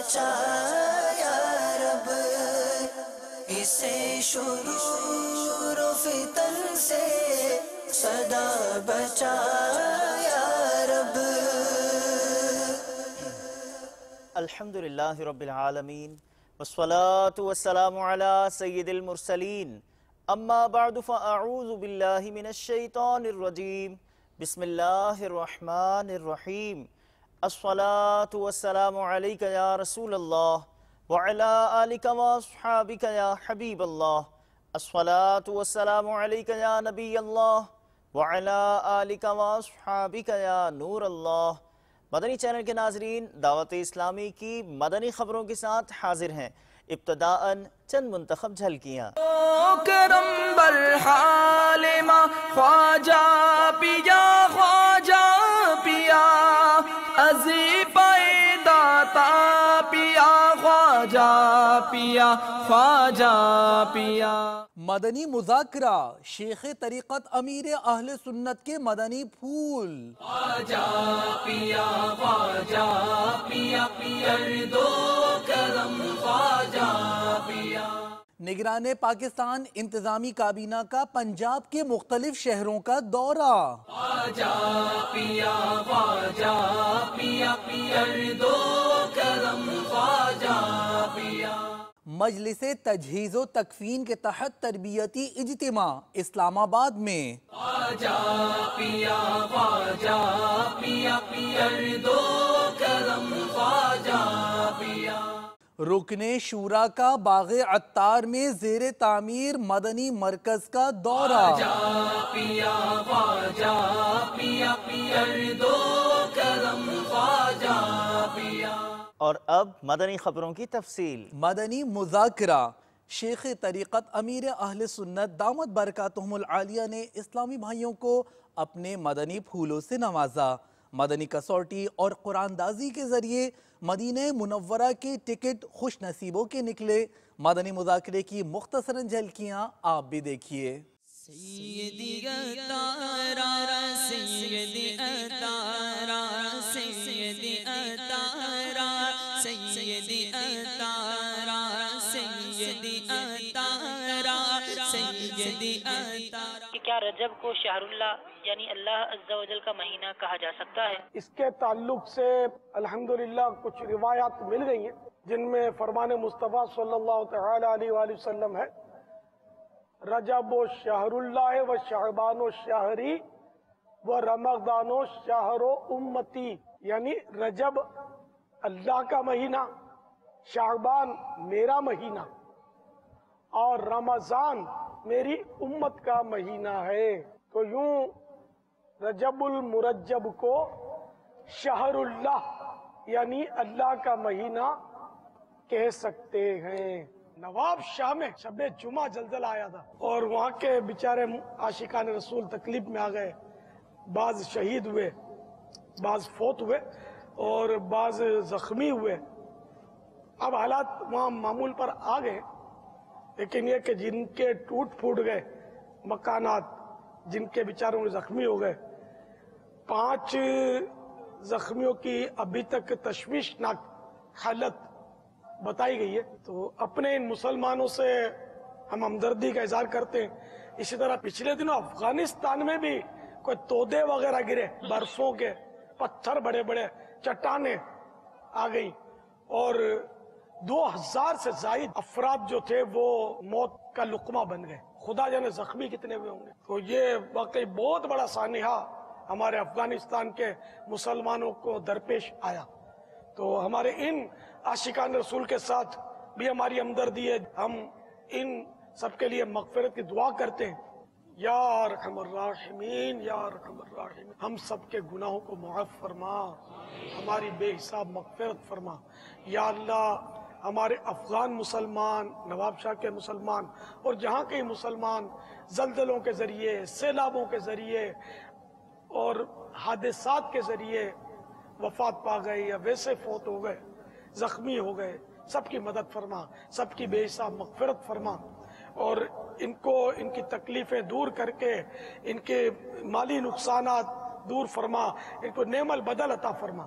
بچا یا رب، اسے شرور و فتن سے صدا بچا یا رب۔ الحمدللہ رب العالمین والصلاة والسلام علی سید المرسلین، اما بعد فاعوذ باللہ من الشیطان الرجیم، بسم اللہ الرحمن الرحیم۔ الصلاة والسلام علیک یا رسول اللہ وعلی آلک واصحابک یا حبیب اللہ۔ الصلاة والسلام علیک یا نبی اللہ وعلی آلک واصحابک یا نور اللہ۔ مدنی چینل کے ناظرین، دعوت اسلامی کی مدنی خبروں کے ساتھ حاضر ہیں۔ ابتداءً چند منتخب جھلکیاں۔ کرم برحال ما خواجہ پیا، خواجہ پیا ازی پیداتا پیا، خواجہ پیا، خواجہ پیا۔ مدنی مذاکرہ، شیخ طریقت امیر اہل سنت کے مدنی پھول۔ خواجہ پیا، خواجہ پیا، دو کرم خواجہ پیا۔ نگران پاکستان انتظامی کابینہ کا پنجاب کے مختلف شہروں کا دورہ۔ خواجہ پیا، خواجہ پیا، دو کرم خواجہ پیا۔ مجلس تجہیز و تکفین کے تحت تربیتی اجتماع اسلام آباد میں۔ خواجہ پیا، خواجہ پیا، دو کرم خواجہ پیا۔ رکن شورا کا باغ عطار میں زیر تعمیر مدنی مرکز کا دورہ۔ خواجہ پیا، خواجہ پیا، دو کرم خواجہ پیا۔ اور اب مدنی خبروں کی تفصیل۔ مدنی مذاکرہ، شیخ طریقت امیر اہل سنت دامت برکاتہم العالیہ نے اسلامی بھائیوں کو اپنے مدنی پھولوں سے نوازا۔ مدنی کسوٹی اور قرآن دازی کے ذریعے مدینہ منورہ کے ٹکٹ خوش نصیبوں کے نکلے۔ مدنی مذاکرے کی مختصراً جھلکیاں آپ بھی دیکھیے۔ سیدی اتارا، سیدی اتارا، سیدی اتارا، سیدی اتارا، سیدی اتارا، سیدی اتارا۔ کہ کیا رجب کو شہر اللہ یعنی اللہ عز و جل کا مہینہ کہا جا سکتا ہے؟ اس کے تعلق سے الحمدللہ کچھ روایات مل گئی ہیں جن میں فرمان مصطفیٰ صلی اللہ تعالی علیہ وآلہ وسلم ہے، رجب و شہر اللہ و شعبان و شہری و رمضان و شہر و امتی، یعنی رجب اللہ کا مہینہ، شعبان میرا مہینہ اور رمضان میری امت کا مہینہ ہے۔ تو یوں رجب المرجب کو شہر اللہ یعنی اللہ کا مہینہ کہہ سکتے ہیں۔ نواب شاہ میں شب جمعہ زلزلہ آیا تھا اور وہاں کے بیچارے عاشقان رسول تکلیف میں آ گئے، بعض شہید ہوئے، بعض فوت ہوئے اور بعض زخمی ہوئے۔ اب حالات وہاں معمول پر آ گئے، لیکن یہ کہ جن کے ٹوٹ پھوٹ گئے مکانات، جن کے بیچاروں کے زخمی ہو گئے، 5 زخمیوں کی ابھی تک تشویشناک حالت بتائی گئی ہے۔ تو اپنے ان مسلمانوں سے ہم ہمدردی کا اظہار کرتے ہیں۔ اسی طرح پچھلے دنوں افغانستان میں بھی کوئی تودے وغیرہ گرے، برفوں کے پتھر، بڑے بڑے چٹانیں آ گئی اور 2000 سے زائد افراد جو تھے وہ موت کا لقمہ بن گئے۔ خدا جانے زخمی کتنے ہوئے ہوں گے۔ تو یہ واقعی بہت بڑا سانحہ ہمارے افغانستان کے مسلمانوں کو درپیش آیا۔ تو ہمارے ان عاشقان رسول کے ساتھ بھی ہماری ہمدردی ہے، ہم ان سب کے لیے مغفرت کی دعا کرتے ہیں۔ یا ارحم الراحمین، یا ارحم الراحمین، ہم سب کے گناہوں کو معاف فرما، ہماری بے حساب مغفرت فرما۔ یا اللہ ہمارے افغان مسلمان، نواب شاہ کے مسلمان اور جہاں کے مسلمان زلزلوں کے ذریعے، سیلابوں کے ذریعے اور حادثات کے ذریعے وفات پا گئے یا ویسے فوت ہو گئے، زخمی ہو گئے، سب کی مدد فرما، سب کی بے حساب مغفرت فرما اور ان کو ان کی تکلیفیں دور کر کے ان کے مالی نقصانات دور فرما، ان کو نعم البدل عطا فرما۔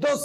10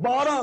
12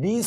20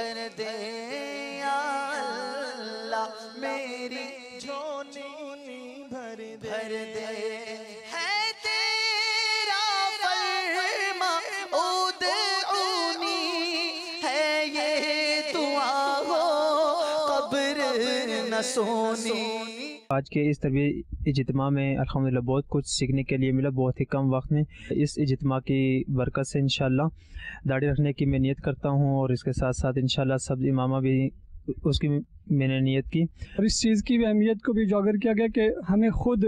بھر دے یا اللہ میری جھولی بھر دے ہے تیرا فرما ادعونی ہے یہ دعا ہو قبر نہ سونی. آج کے اس طبی اجتماع میں الحمدللہ بہت کچھ سیکھنے کے لیے ملا بہت ہی کم وقت میں. اس اجتماع کی برکت سے انشاءاللہ داڑھی رکھنے کی میں نیت کرتا ہوں اور اس کے ساتھ ساتھ انشاءاللہ سب امامہ بھی اس کی میں نے نیت کی. اور اس چیز کی بھی اہمیت کو بھی اجاگر کیا گیا کہ ہمیں خود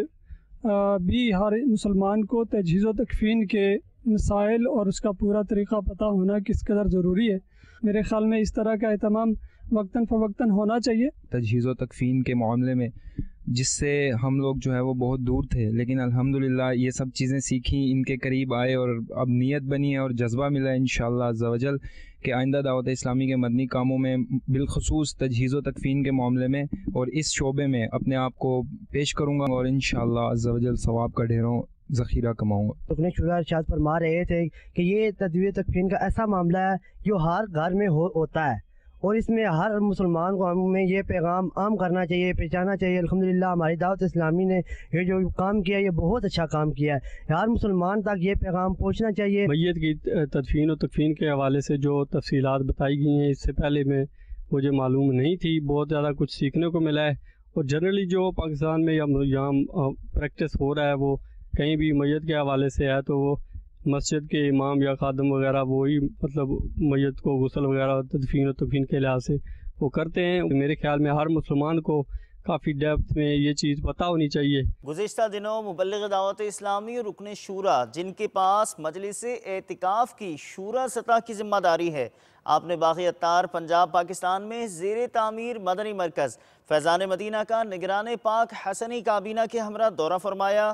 بھی ہر مسلمان کو تجہیز و تکفین کے مسائل اور اس کا پورا طریقہ پتہ ہونا کس قدر ضروری ہے. میرے خیال میں اس طرح کا اہتمام وقتاً فوقتاً ہونا چاہیے. تجہیز و تکفین کے معاملے میں جس سے ہم لوگ جو ہے وہ بہت دور تھے، لیکن الحمدللہ یہ سب چیزیں سیکھیں، ان کے قریب آئے اور اب نیت بنی ہے اور جذبہ ملا ہے انشاءاللہ عز و جل کہ آئندہ دعوت اسلامی کے مدنی کاموں میں بالخصوص تجہیز و تکفین کے معاملے میں اور اس شعبے میں اپنے آپ کو پیش کروں گا اور انشاءاللہ عز و جل ثواب کا ڈھیروں ذخیرہ کماؤں گا. رکن شورا ارشاد فرما رہے تھے کہ یہ تجہیز و تکفین کا ایسا معاملہ ہے جو ہر گھر میں ہوتا ہے اور اس میں ہر مسلمان کو ہمیں یہ پیغام عام کرنا چاہیے، پہچانا چاہیے. الحمدللہ ہماری دعوت اسلامی نے یہ جو کام کیا یہ بہت اچھا کام کیا ہے. ہر مسلمان تک یہ پیغام پہنچنا چاہیے. میت کی تدفین و تکفین کے حوالے سے جو تفصیلات بتائی گئی ہیں اس سے پہلے میں مجھے معلوم نہیں تھی. بہت زیادہ کچھ سیکھنے کو ملا ہے. اور جنرلی جو پاکستان میں یا یہاں پریکٹس ہو رہا ہے وہ کہیں بھی میت کے حوالے سے ہے تو وہ مسجد کے امام یا خادم وغیرہ وہی مطلب میت کو غسل وغیرہ تدفین و تکفین کے لحاظ سے وہ کرتے ہیں. میرے خیال میں ہر مسلمان کو کافی ڈیپتھ میں یہ چیز پتہ ہونی چاہیے. گزشتہ دنوں مبلغ دعوت اسلامی اور رکن شورا جن کے پاس مجلس اعتکاف کی شورا سطح کی ذمہ داری ہے، آپ نے باغ اتار پنجاب پاکستان میں زیر تعمیر مدنی مرکز فیضان مدینہ کا نگران پاک حسنی کابینہ کے ہمراہ دورہ فرمایا.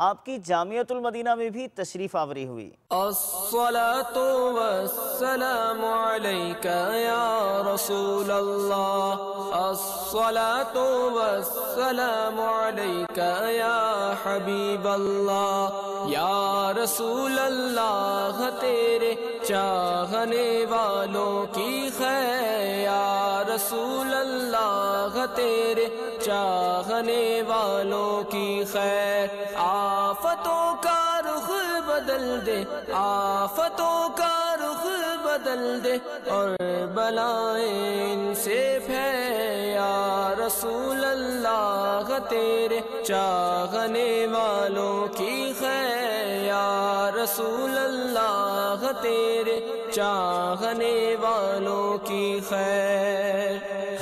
آپ کی جامعۃ المدینہ میں بھی تشریف آوری ہوئی. الصلاۃ والسلام علیک یا رسول اللہ، الصلاۃ والسلام علیک یا حبیب اللہ. یا رسول اللہ تیرے چاہنے والوں کی خیر، یا رسول اللہ تیرے چاہنے والوں کی خیر. آفتوں کا رخ بدل دے، آفتوں کا رخ بدل دے اور بلائیں ان سے پھیر. یا رسول اللہ تیرے چاہنے والوں کی خیر، یا رسول اللہ تیرے چاہنے والوں کی خیر.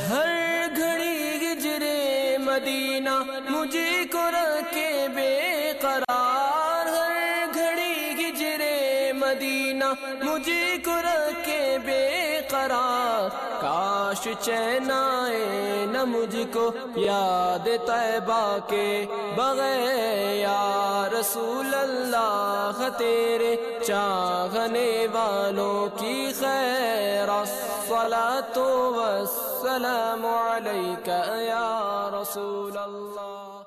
ہر گھڑی ہجرے مدینہ مجھے کو رکھے بے قرار، ہر گھڑی ہجرے مدینہ مجھے کو رکھے بے قرار. کاش چین آئے نہ مجھ کو یاد طیبہ کے بغیر. یا رسول اللہ تیرے چاہنے والوں کی خیر. الصلاۃ والسلام علیک یا رسول اللہ.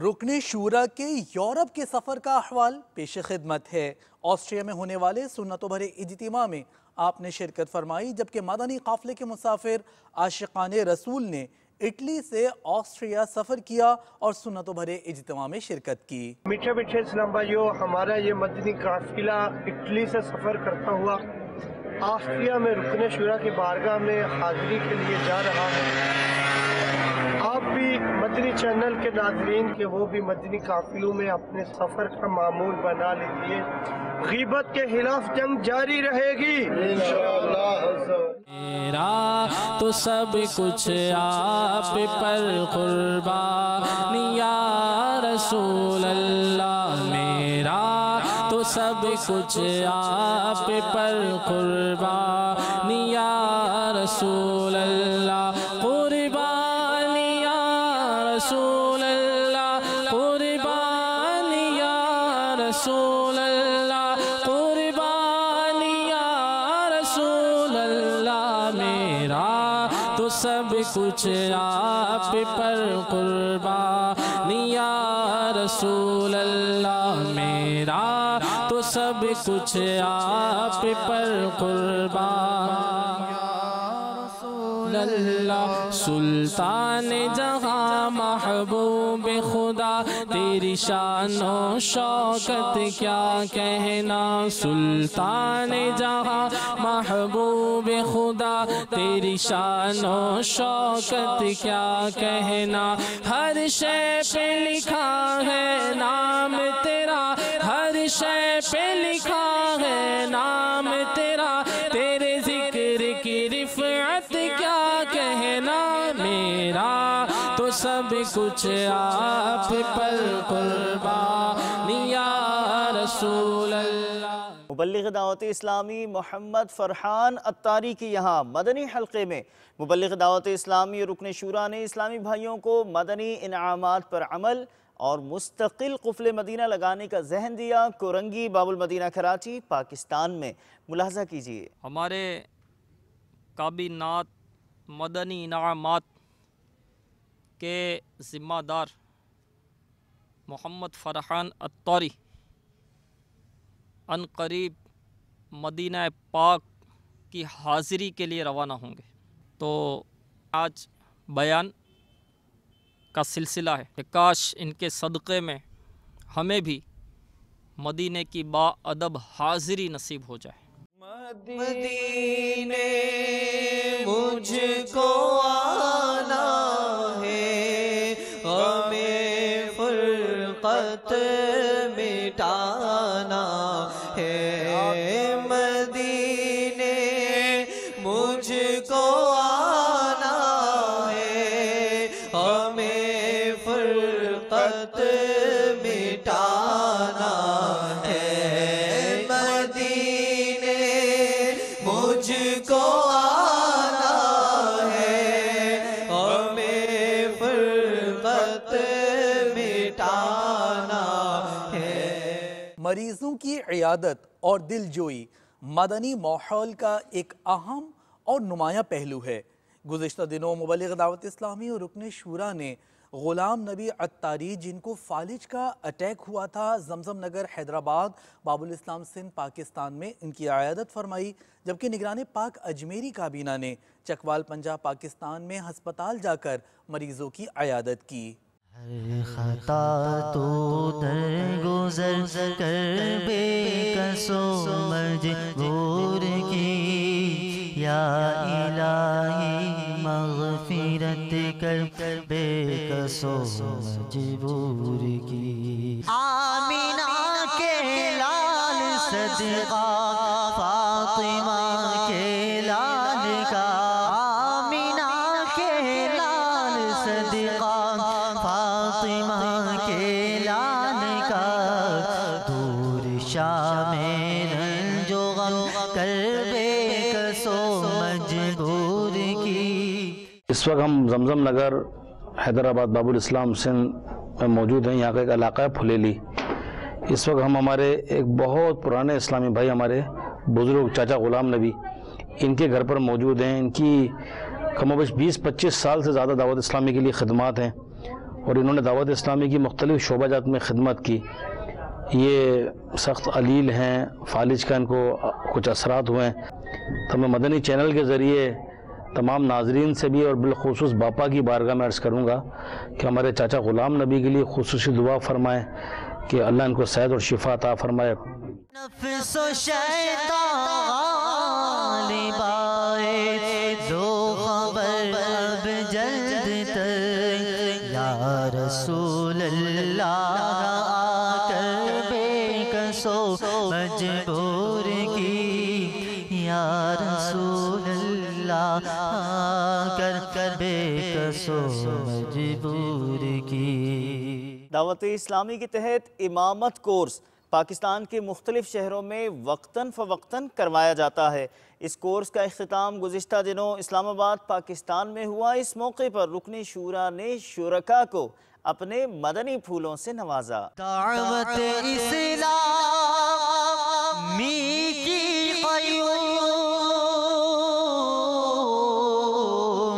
رکن شورا کے یورپ کے سفر کا احوال پیش خدمت ہے. آسٹریا میں ہونے والے سنتوں بھرے اجتماع میں آپ نے شرکت فرمائی، جبکہ مدنی قافلے کے مسافر عاشقان رسول نے اٹلی سے آسٹریا سفر کیا اور سنتوں بھرے اجتماع میں شرکت کی. میٹھے میٹھے اسلام بھائیو، ہمارا یہ مدنی قافلہ اٹلی سے سفر کرتا ہوا آسٹریا میں رکن شورا کی بارگاہ میں حاضری کے لیے جا رہا ہے. آپ بھی مدنی چینل کے ناظرین کے وہ بھی مدنی قافلوں میں اپنے سفر کا معمول بنا لیجیے. غیبت کے خلاف جنگ جاری رہے گی میرا تو سب کچھ آپ پر قربان یا رسول اللہ. میرا تو سب کچھ آپ پر قربان یا رسول اللہ. قربان یا رسول اللہ، قربان یا رسول اللہ، قربان یا رسول اللہ. میرا تو سب کچھ آپ پر قربان یا رسول اللہ. میرا تو سب کچھ آپ پر قربان. اللہ سلطان جہاں محبوب خدا تیری شان و شوکت کیا کہنا سلطان جہاں محبوب خدا تیری شان و شوکت کیا کہنا ہر شے پہ لکھا ہے نام تیرا ہر شے پہ لکھا ہے نام تیرا تیرے ذکر کی رفعت کیا کہنا میرا تو سب کچھ آپ پر قربان یا رسول اللہ۔ مبلغ دعوت اسلامی محمد فرحان عطاری کی یہاں مدنی حلقے میں مبلغ دعوت اسلامی رکن شورا نے اسلامی بھائیوں کو مدنی انعامات پر عمل اور مستقل قفل مدینہ لگانے کا ذہن دیا۔ کورنگی باب المدینہ کراچی پاکستان میں ملاحظہ کیجیے۔ ہمارے کابینات مدنی انعامات کے ذمہ دار محمد فرحان عطاری ان قریب مدینہ پاک کی حاضری کے لیے روانہ ہوں گے، تو آج بیان کا سلسلہ ہے کہ کاش ان کے صدقے میں ہمیں بھی مدینے کی با ادب حاضری نصیب ہو جائے۔ مدینے مجھ کو آنا ہے غمِ فرقت مٹانا ہے مدینے مجھ کو آنا ہے غمِ فرقت مٹانا ہے مدینے مجھ کو آنا ہے غمِ فرقت مٹانا ہے۔ مریضوں کی عیادت اور دل جوئی مدنی ماحول کا ایک اہم اور نمایاں پہلو ہے۔ گزشتہ دنوں مبلغ دعوت اسلامی اور رکن شورا نے غلام نبی عطاری جن کو فالج کا اٹیک ہوا تھا زمزم نگر حیدرآباد باب الاسلام سندھ پاکستان میں ان کی عیادت فرمائی، جبکہ نگران پاک اجمیری کابینہ نے چکوال پنجاب پاکستان میں ہسپتال جا کر مریضوں کی عیادت کی۔ ہر خطا تو درگزر کر بے کسو مجبور کی یا الہی مغفرت کر بے کسو مجبور کی۔ آمینہ کے لال صدقہ فاطمہ کے لال کا آمینہ کے لال صدقہ فاطمہ کے لال کا دور شام رنج و غم کر بے کسو مجبور کی۔ اس وقت ہم زمزم نگر حیدرآباد باب الاسلام سندھ میں موجود ہیں۔ یہاں کا ایک علاقہ ہے پھلیلی۔ اس وقت ہم ہمارے ایک بہت پرانے اسلامی بھائی ہمارے بزرگ چاچا غلام نبی ان کے گھر پر موجود ہیں۔ ان کی کم و بیش 20-25 سال سے زیادہ دعوت اسلامی کے لیے خدمات ہیں اور انہوں نے دعوت اسلامی کی مختلف شعبہ جات میں خدمت کی۔ یہ سخت علیل ہیں، فالج کا ان کو کچھ اثرات ہوئے ہیں، تو میں مدنی چینل کے ذریعے تمام ناظرین سے بھی اور بالخصوص باپا کی بارگاہ میں عرض کروں گا کہ ہمارے چاچا غلام نبی کے لیے خصوصی دعا فرمائیں کہ اللہ ان کو صحت اور شفا عطا فرمائے۔ نفس و شیطان غالب آئے دو خبر اب جلد تر یا رسول اللہ آ کر بے کسو مجبور کی یا رسول اللہ آ کر بے کسو مجبور کی۔ دعوت اسلامی کے تحت امامت کورس پاکستان کے مختلف شہروں میں وقتاً فوقتاً کروایا جاتا ہے۔ اس کورس کا اختتام گزشتہ دنوں اسلام آباد پاکستان میں ہوا۔ اس موقع پر رکن شورا نے شرکاء کو اپنے مدنی پھولوں سے نوازا۔ دعوت اسلامی کی قیوم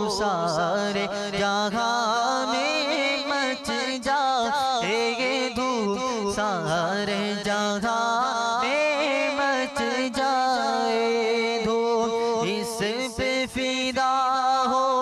سارے جہاں میں مچ جائے گے دھوم، سارے جہاں میں مچ جائے دھوم، اس پہ فدا ہو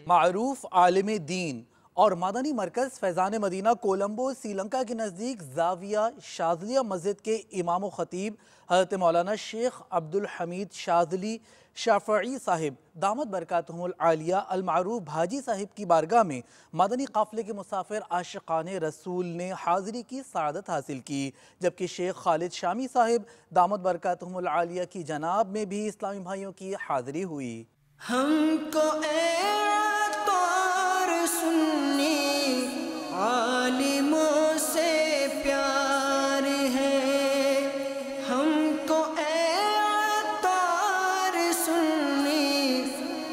معروف عالم دین اور مدنی مرکز فیضان مدینہ کولمبو سری لنکا کے نزدیک زاویہ شاذلیہ مسجد کے امام و خطیب حضرت مولانا شیخ عبدالحمید شاذلی شافعی صاحب دامت برکاتہم العالیہ المعروف بھاجی صاحب کی بارگاہ میں مدنی قافلے کے مسافر عاشقان رسول نے حاضری کی سعادت حاصل کی، جبکہ شیخ خالد شامی صاحب دامت برکاتہم العالیہ کی جناب میں بھی اسلامی بھائیوں کی حاضری ہوئی۔ ہم کو اے عطار سنی عالموں سے پیار ہے، ہم کو اے عطار سنی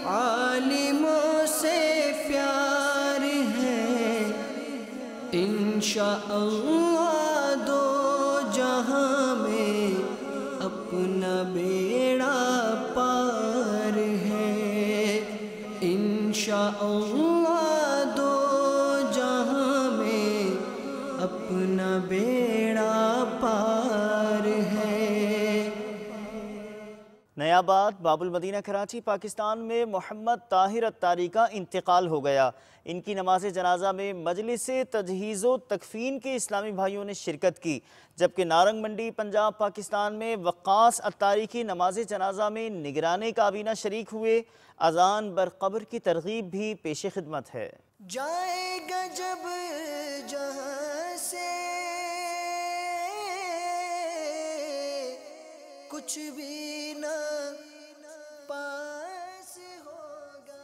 عالموں سے پیار ہے، انشاءاللہ دو جہاں میں اپنا بیڑا پار ہے، انشاءاللہ دو جہاں میں اپنا بیڑا پار ہے۔ نیاباد باب المدینہ کراچی پاکستان میں محمد طاہر اتاری کا انتقال ہو گیا۔ ان کی نماز جنازہ میں مجلس تجہیز و تکفین کے اسلامی بھائیوں نے شرکت کی، جبکہ نارنگ منڈی پنجاب پاکستان میں وقاص اتاری کی نماز جنازہ میں نگران کابینہ شریک ہوئے۔ اذان بر قبر کی ترغیب بھی پیش خدمت ہے۔ جائے گا جب جہاں سے کچھ بھی نہ پاس ہوگا۔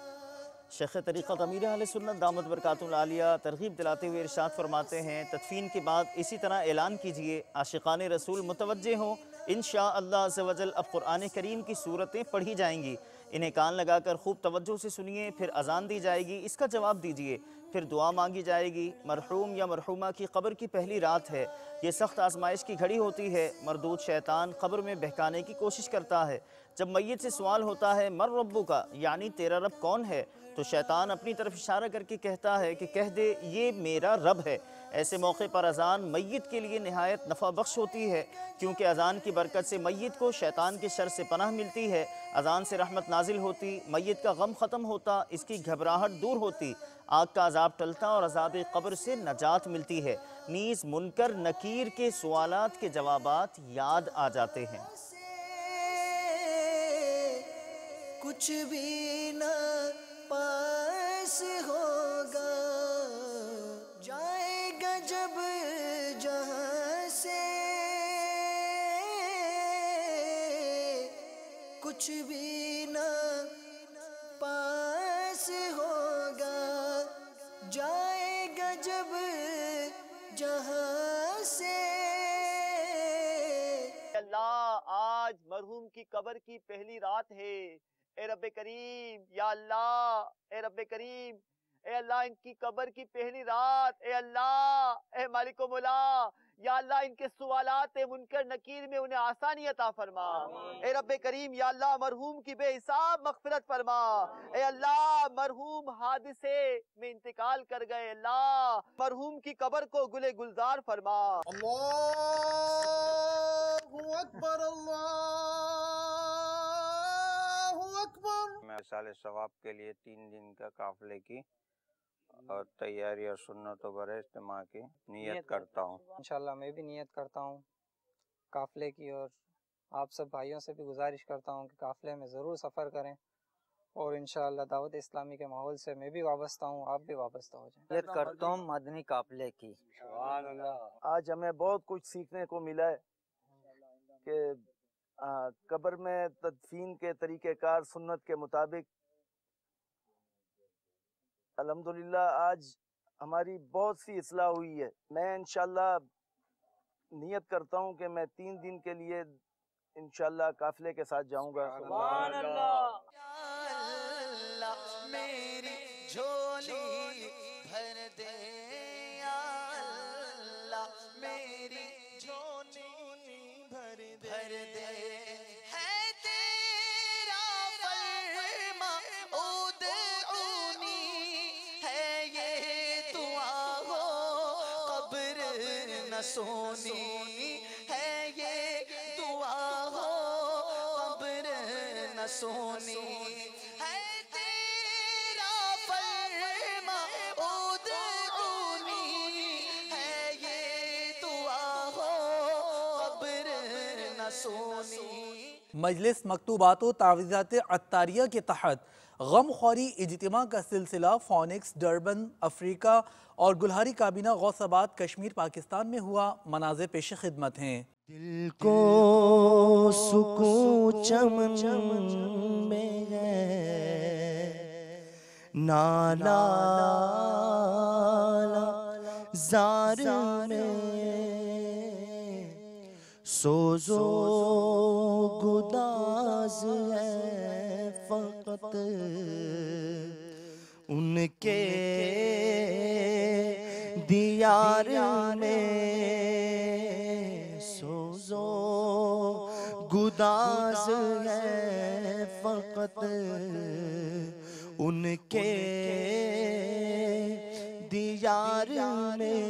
شیخ طریقت امیر اہل سنت دامت برکاتہ العالیہ ترغیب دلاتے ہوئے ارشاد فرماتے ہیں، تدفین کے بعد اسی طرح اعلان کیجئے، عاشقان رسول متوجہ ہوں، انشاءاللہ عز و جل اب قرآن کریم کی صورتیں پڑھی جائیں گی، انہیں کان لگا کر خوب توجہ سے سنیے، پھر اذان دی جائے گی، اس کا جواب دیجئے، پھر دعا مانگی جائے گی۔ مرحوم یا مرحومہ کی قبر کی پہلی رات ہے، یہ سخت آزمائش کی گھڑی ہوتی ہے، مردود شیطان قبر میں بہکانے کی کوشش کرتا ہے۔ جب میت سے سوال ہوتا ہے من ربک، یعنی تیرا رب کون ہے، تو شیطان اپنی طرف اشارہ کر کے کہتا ہے کہ کہہ دے یہ میرا رب ہے۔ ایسے موقع پر اذان میت کے لیے نہایت نفع بخش ہوتی ہے، کیونکہ اذان کی برکت سے میت کو شیطان کے شر سے پناہ ملتی ہے، اذان سے رحمت نازل ہوتی، میت کا غم ختم ہوتا، اس کی گھبراہٹ دور ہوتی، آگ کا عذاب ٹلتا اور عذاب قبر سے نجات ملتی ہے، نیز منکر نکیر کے سوالات کے جوابات یاد آ جاتے ہیں۔ کچھ بھی نہ پاس ہوگا، جائے گا جب جہاں سے کچھ بھی نہ پاس ہوگا، جائے گا جب جہاں سے۔ اللہ آج مرحوم کی قبر کی پہلی رات ہے، اے رب کریم یا اللہ، اے رب کریم، اے اللہ ان کی قبر کی پہلی رات، اے اللہ، اے مالک و مولا، یا اللہ ان کے سوالات منکر نکیر میں انہیں آسانی عطا فرما، اے رب کریم یا اللہ مرحوم کی بے حساب مغفرت فرما، اے اللہ مرحوم حادثے میں انتقال کر گئے، اللہ مرحوم کی قبر کو گلے گلزار فرما۔ اللہ اکبر، اللہ اکبر۔ میں سال ثواب کے لیے 3 دن کا قافلے کی اور تیاری اور سنت و برے اجتماع کی نیت کرتا ہوں۔ انشاءاللہ میں بھی نیت کرتا ہوں قافلے کی، اور آپ سب بھائیوں سے بھی گزارش کرتا ہوں کہ قافلے میں ضرور سفر کریں، اور انشاءاللہ دعوت اسلامی کے ماحول سے میں بھی وابستہ ہوں، آپ بھی وابستہ ہو جائیں۔ نیت کرتا ہوں مدنی قافلے کی۔ سبحان اللہ۔ آج ہمیں بہت کچھ سیکھنے کو ملا ہے کہ قبر میں تدفین کے طریقہ کار سنت کے مطابق الحمدللہ آج ہماری بہت سی اصلاح ہوئی ہے۔ میں انشاءاللہ نیت کرتا ہوں کہ میں 3 دن کے لیے انشاءاللہ قافلے کے ساتھ جاؤں گا۔ سبحان اللہ۔ میری جھولی بھر دے یا اللہ، میری جھولی بھر دے، ہے تیرا فرما ادعونی، ہے یہ دعا ہو قبر نہ سونی، ہے یہ دعا ہو قبر نہ سونی، ہے تیرا فرما مجلس مکتوبات و تعویذات عطاریہ کے تحت غم خوری اجتماع کا سلسلہ فونکس، ڈربن، افریقہ اور گلہاری کابینہ غوث آباد کشمیر پاکستان میں ہوا۔ مناظر پیش خدمت ہیں۔ دل کو سکون چمن میں ہے، نالا زار میں سوز و گداز ہے فقط ان کے دیار میں، سوز و گداز ہے فقط ان کے دیار میں۔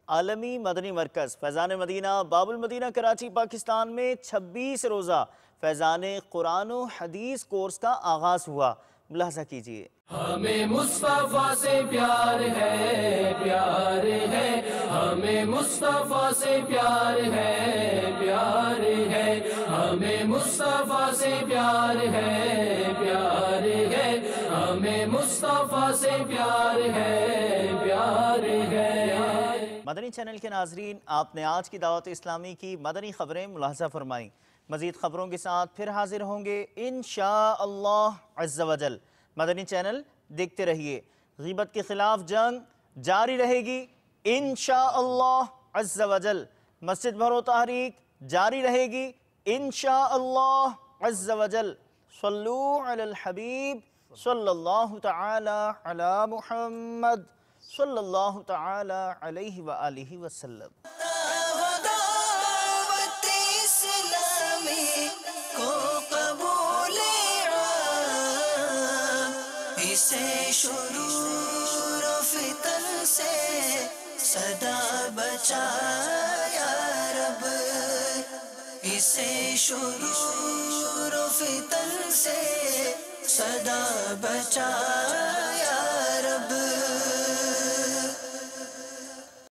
عالمی مدنی مرکز فیضان مدینہ باب المدینہ کراچی پاکستان میں 26 روزہ فیضان قرآن و حدیث کورس کا آغاز ہوا۔ ملاحظہ کیجئے۔ ہمیں مصطفیٰ سے پیار ہے، پیار ہے، ہمیں مصطفیٰ سے پیار ہے، پیار ہے، ہمیں مصطفیٰ سے پیار ہے، پیار ہے، ہمیں مصطفیٰ سے پیار ہے، پیار ہے۔ مدنی چینل کے ناظرین، آپ نے آج کی دعوت اسلامی کی مدنی خبریں ملاحظہ فرمائیں۔ مزید خبروں کے ساتھ پھر حاضر ہوں گے انشاءاللہ عز و جل۔ مدنی چینل دیکھتے رہیے۔ غیبت کے خلاف جنگ جاری رہے گی انشاءاللہ عز و جل۔ مسجد بھرو تحریک جاری رہے گی انشاءاللہ عز و جل۔ صلو علی الحبیب صلی اللہ تعالی علی محمد صلی اللہ تعالی علیہ وآلہ وسلم۔ اسے شرور و فتن سے صدا بچا یا رب، اسے شرور و فتن سے صدا بچا